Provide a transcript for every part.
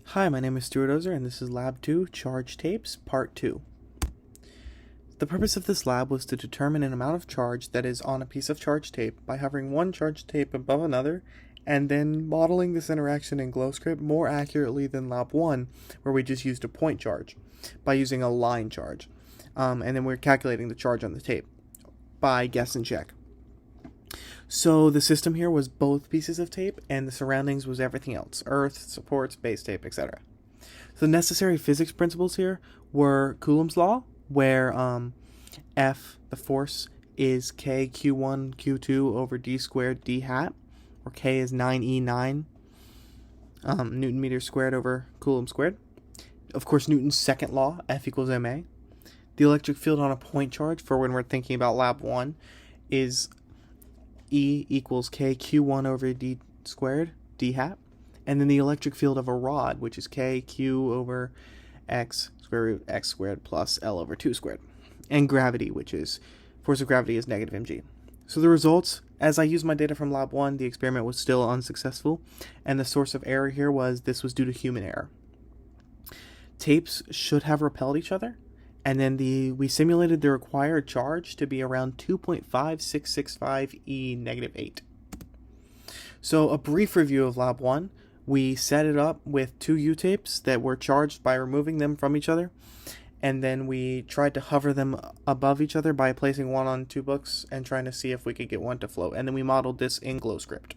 Hi, my name is Stuart Ozer, and this is Lab 2, Charge Tapes, Part 2. The purpose of this lab was to determine an amount of charge that is on a piece of charge tape by hovering one charge tape above another, and then modeling this interaction in GlowScript more accurately than Lab 1, where we just used a point charge, by using a line charge. And then we're calculating the charge on the tape by guess and check. So the system here was both pieces of tape, and the surroundings was everything else: earth, supports, base tape, etc. So the necessary physics principles here were Coulomb's law, where F, the force, is K Q1 Q2 over D squared D hat, where K is 9E9 Newton meters squared over Coulomb squared. Of course, Newton's second law, F equals ma. The electric field on a point charge, for when we're thinking about Lab 1, is E equals K Q1 over D squared, D hat. And then the electric field of a rod, which is K Q over X square root X squared plus L over 2 squared. And gravity, which is, force of gravity is negative mg. So the results, as I used my data from Lab 1, the experiment was still unsuccessful. And the source of error here was this was due to human error. Tapes should have repelled each other. And then we simulated the required charge to be around 2.5665 E negative 8. So a brief review of Lab 1. We set it up with two U-tapes that were charged by removing them from each other. And then we tried to hover them above each other by placing one on two books and trying to see if we could get one to float. And then we modeled this in GlowScript.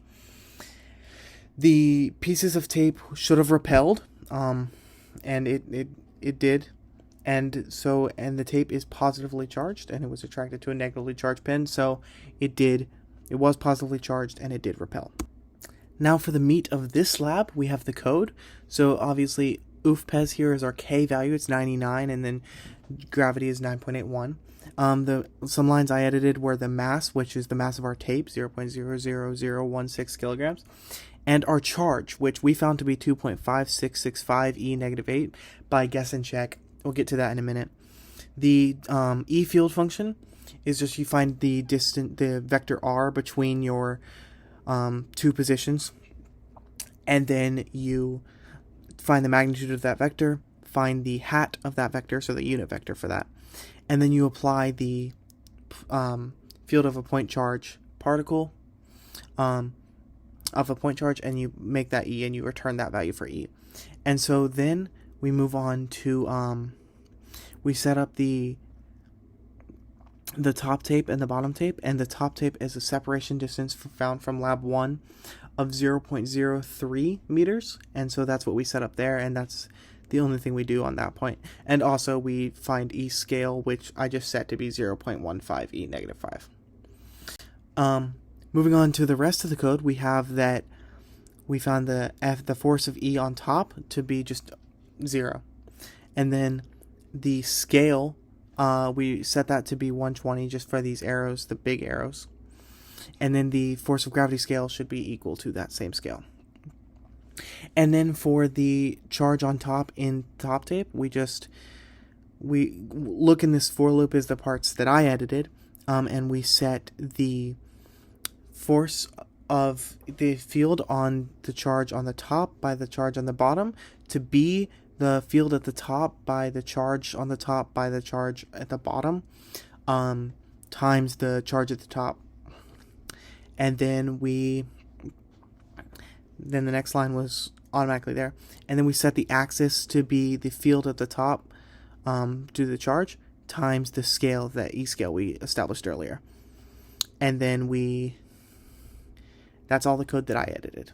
The pieces of tape should have repelled, and it did. And the tape is positively charged, and it was attracted to a negatively charged pin, so it was positively charged, and it did repel. Now for the meat of this lab, we have the code. So obviously, PHYS here is our K value, it's 99, and then gravity is 9.81. Some lines I edited were the mass, which is the mass of our tape, 0.00016 kilograms, and our charge, which we found to be 2.5665 E negative 8 by guess and check. We'll get to that in a minute. The E field function is just you find the vector R between your two positions, and then you find the magnitude of that vector, find the hat of that vector, so the unit vector for that, and then you apply the field of a point charge particle of a point charge, and you make that E, and you return that value for E. And so then we move on to we set up the top tape and the bottom tape, and the top tape is a separation distance found from Lab 1 of 0.03 meters, and so that's what we set up there, and that's the only thing we do on that point. And also we find E scale, which I just set to be 0.15 E negative 5. Moving on to the rest of the code, we have that we found the force of E on top to be just 0, and then the scale we set that to be 120 just for these arrows, the big arrows, and then the force of gravity scale should be equal to that same scale. And then for the charge on top in top tape, we look in this for loop is the parts that I edited, and we set the force of the field on the charge on the top by the charge on the bottom to be the field at the top by the charge on the top by the charge at the bottom, times the charge at the top. And then the next line was automatically there. And then we set the axis to be the field at the top due to the charge times the scale, that E scale we established earlier. And then that's all the code that I edited.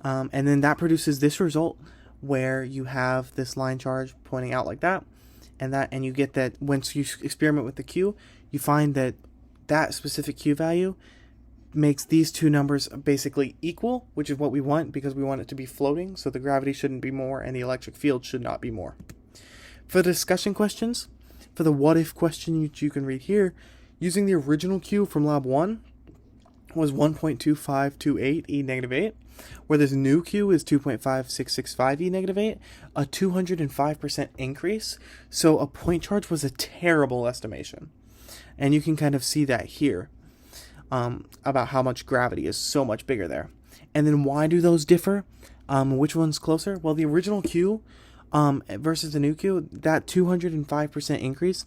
And then that produces this result, where you have this line charge pointing out like that, and you get that once you experiment with the Q, you find that specific Q value makes these two numbers basically equal, which is what we want because we want it to be floating, so the gravity shouldn't be more and the electric field should not be more. For the discussion questions, for the what if question, which you can read here, using the original Q from Lab 1 was 1.2528 E negative 8, where this new Q is 2.5665 E negative 8, a 205% increase. So a point charge was a terrible estimation. And you can kind of see that here, about how much gravity is so much bigger there. And then why do those differ? Which one's closer? Well, the original Q versus the new Q, that 205% increase,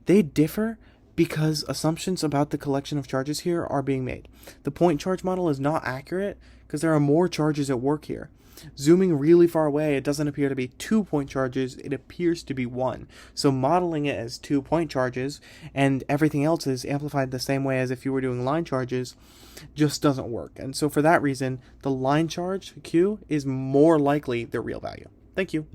they differ because assumptions about the collection of charges here are being made. The point charge model is not accurate because there are more charges at work here. Zooming really far away, it doesn't appear to be 2 point charges, it appears to be 1. So modeling it as 2 point charges and everything else is amplified the same way as if you were doing line charges just doesn't work. And so for that reason, the line charge Q is more likely the real value. Thank you.